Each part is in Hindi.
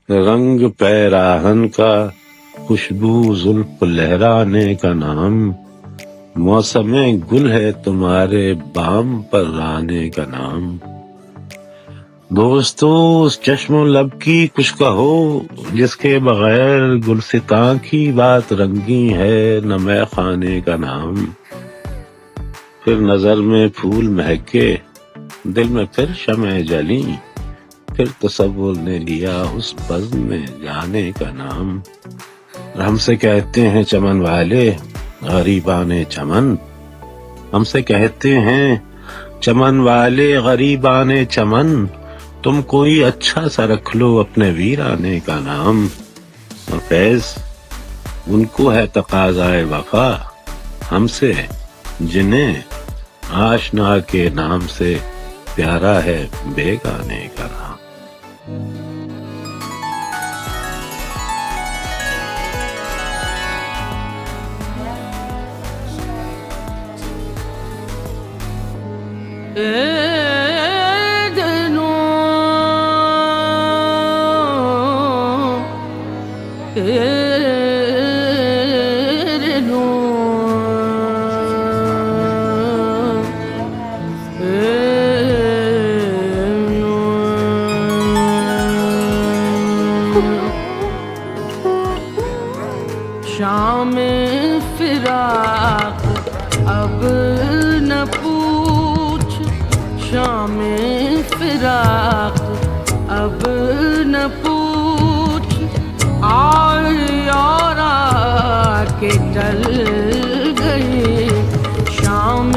रंग पैराहन का, खुशबू जुल्फ लहराने का नाम, मौसमे गुल है तुम्हारे बाम पर आने का नाम। दोस्तों उस चश्मो लब की कुछ कहो, जिसके बगैर गुलसितां की बात रंगी है न मैं खाने का नाम। फिर नजर में फूल महके, दिल में फिर शमए जली, फिर तसव्वुर ने लिया उस बज़्म में जाने का नाम। हमसे कहते हैं चमन वाले गरीबाने चमन, हमसे कहते हैं चमन वाले गरीबाने चमन, तुम कोई अच्छा सा रख लो अपने वीराने का नाम। और फैज उनको है तकाज़ाए वफा हमसे, जिन्हें आशना के नाम से प्यारा है बेगाने का नाम। शाम फिराक अब न पूछ, शाम फिराक अब न पूछ, और आके टल गई। शाम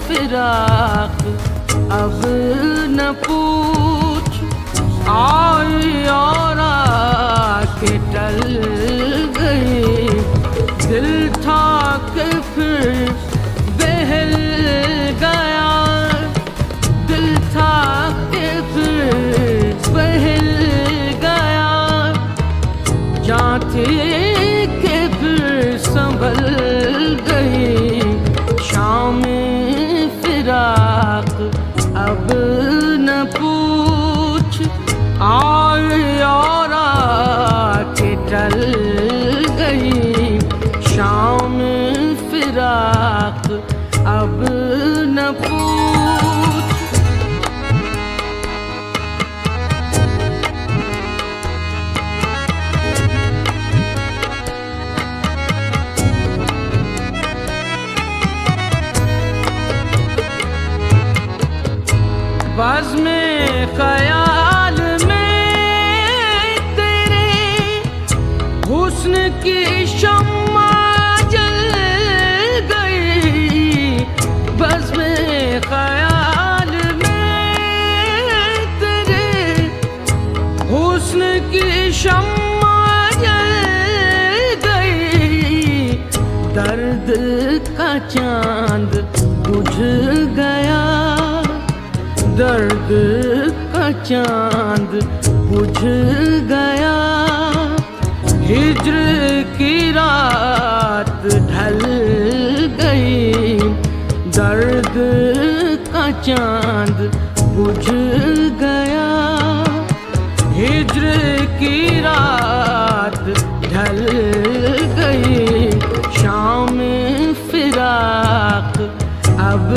फिराक अब न पूछ, और आके टल गई। दिल था कि फिर बहल गया, दिल था कि फिर बहल गया, जाते कि फिर संभल गई। शाम फिराक अब न पूछ, और आके टल गई। शाम फिराक अब न पूछ। बज़्म ख़याल में तेरे हुस्न की शम्मा जल गई। बज़्म ख़याल में तेरे हुस्न की शम्मा जल गई। दर्द का चांद बुझ गया, दर्द का चांद बुझ गया। हिज्र की रात ढल गई, दर्द का चांद बुझ गया। हिज्र की रात ढल गई। शाम फिराक अब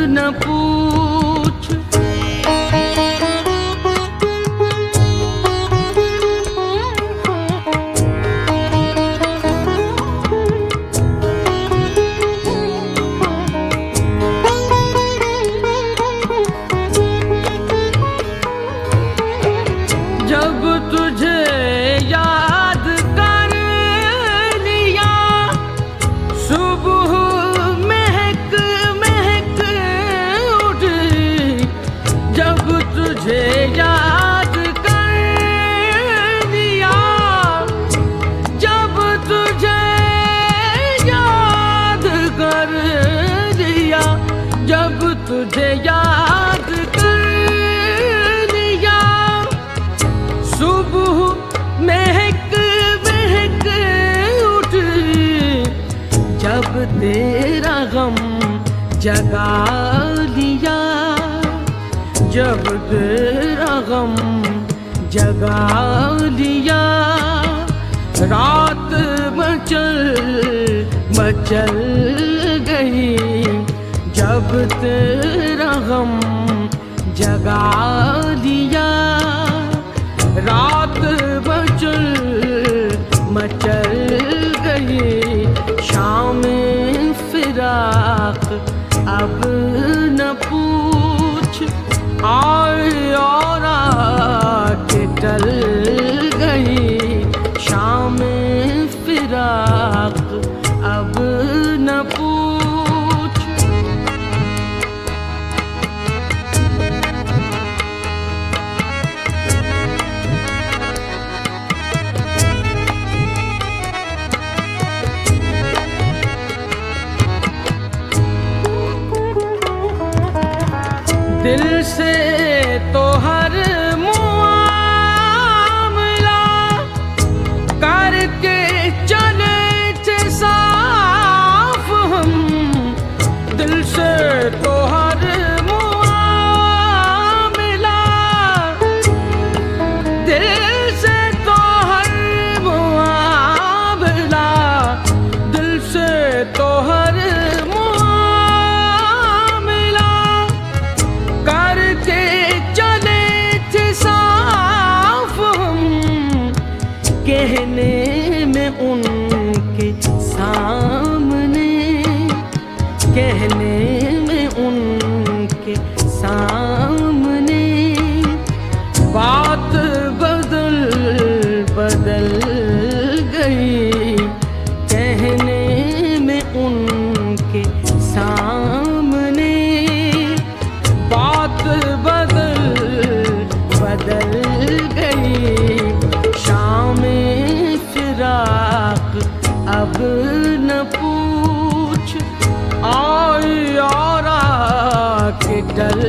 न पूछ। जब तुझे याद कर लिया, सुबह महक महक उठी। जब तुझे याद कर लिया, जब तुझे याद कर लिया, जब तुझे याद कर लिया, सुबह महक महक उठी। जब तेरा गम जगा लिया, जब तेरा गम जगा लिया। रात मचल मचल गई जब तेरा गम जगा लिया। रात मचल मचल गई शाम फिराक अब न पूछ। आए और आके टल गई शाम फिराक अब न पूछ। दिल से तो हर मुआमला करके चले थे साफ हम। दिल से तो हर मुआमला दिल से तो हर मुआमला दिल से तो हर करके चले थे साफ हम। कहने में उनके सामने कहने में उनके सामने बात बदल बदल गई। कहने में उनके सामने बात बदल बदल गई शाम फिराक अब न पूछ। आई और आके डल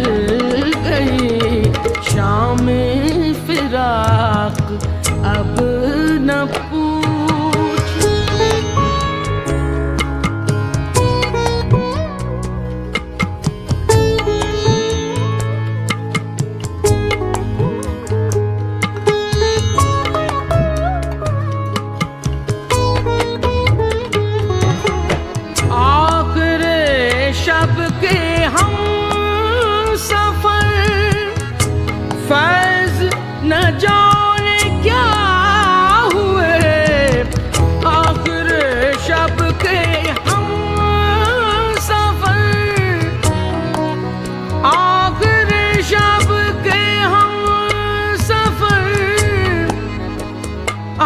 गई शाम फिराक अब न पूछ। शब के हम सफर फैज न जाने क्या हुए। आखिर शब के हम सफर आखिर शब के हम सफर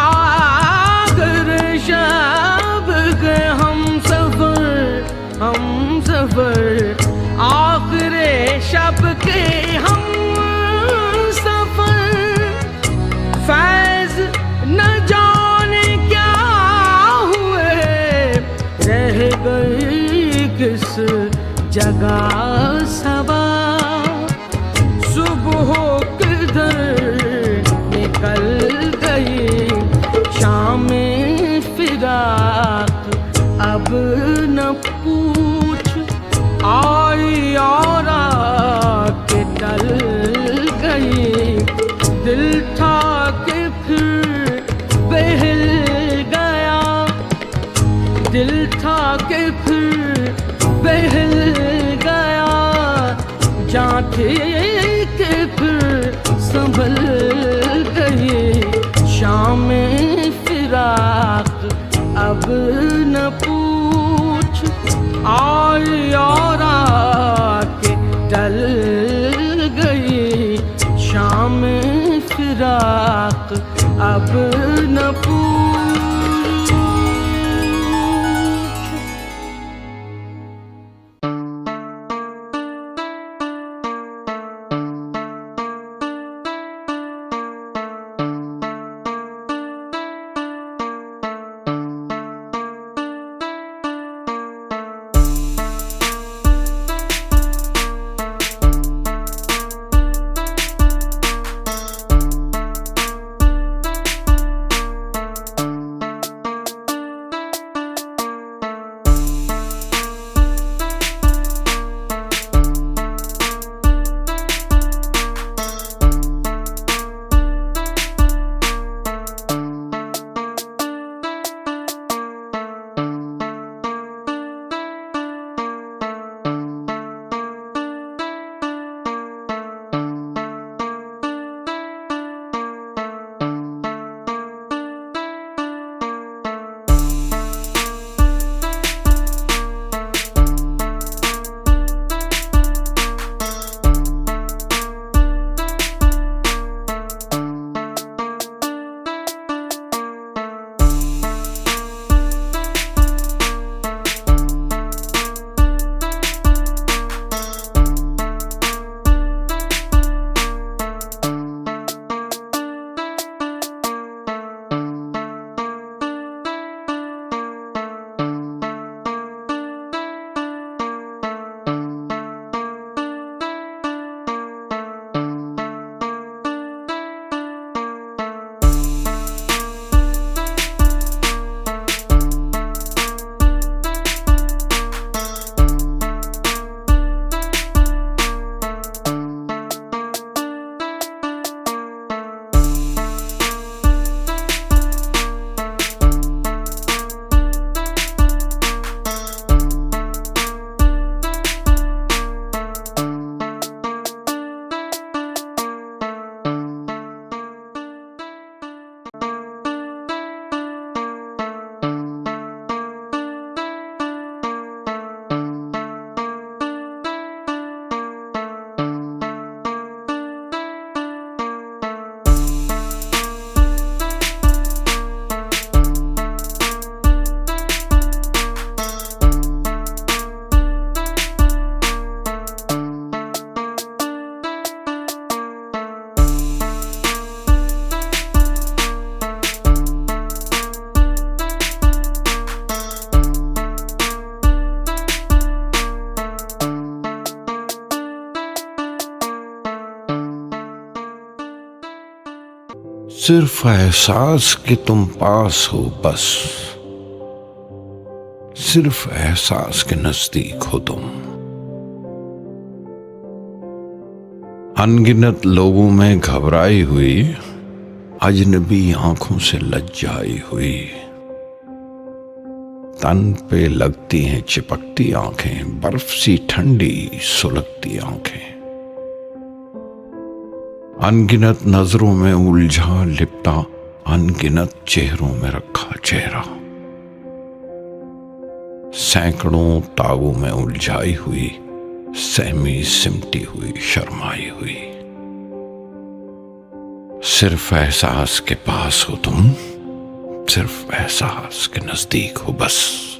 आखिर शब के हम सफर आखिरे शब के हम सफर फैज न जाने क्या हुए। रह गई किस जगह सबा सुबह किधर निकल गई शाम फिराक अब न पूछ। आई और आके टल गई दिल था के फिर बहल गया। दिल था के फिर बहल गया जाके के फिर संभल गई शाम फिराक अब न पूछ। आई और आके टल गई शाम फिराक अब न पूछ। सिर्फ एहसास कि तुम पास हो बस, सिर्फ एहसास के नजदीक हो तुम। अनगिनत लोगों में घबराई हुई, अजनबी आंखों से लज्जाई हुई, तन पे लगती हैं चिपकती आंखें, बर्फ सी ठंडी सुलगती आंखें। अनगिनत नजरों में उलझा लिपटा, अनगिनत चेहरों में रखा चेहरा, सैकड़ों तागों में उलझाई हुई, सहमी सिमटी हुई, शर्माई हुई। सिर्फ एहसास के पास हो तुम, सिर्फ एहसास के नजदीक हो बस।